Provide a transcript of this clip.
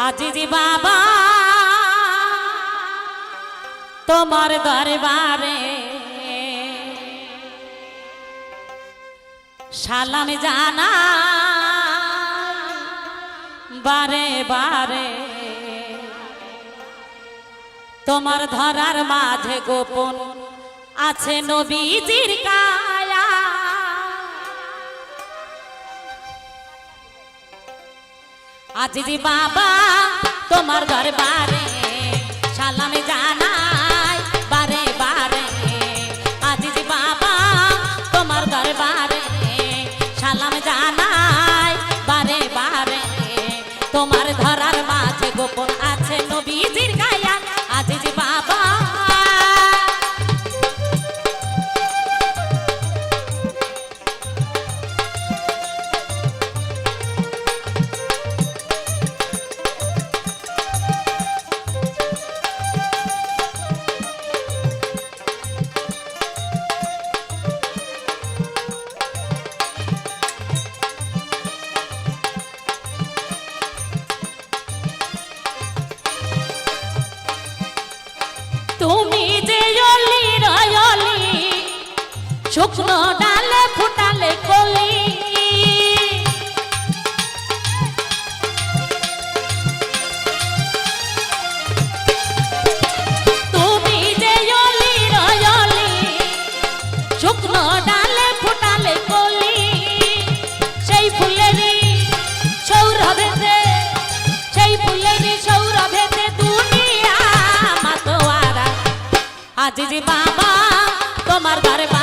আজিজি বাবা তোমার দরবারে সালাম জানা বারে বারে তোমার ধরার মাঝে গোপন আছে নবীজির কায়া। আজিজি বাবা তোমার দরবারে সালাম জানাই বারে বারে। আজিজি বাবা তোমার দরবারে সালাম জানাই বারে বারে তোমার ধরার মাঝে গোপন আছে নবীজির কায়া। আজিজি বাবা তুমি যে অলি রয়লি শুকনো ডালে ফুটালে কলি। তুমি যে অলি রয়লি শুকনো ডালে ফুটালে কলি। সেই ফুলেরই সৌরভেতে সেই ফুলেরই সৌরভেতে দুনিয়া মাতোয়ারা। আজিজি বাবা তোমার দরবার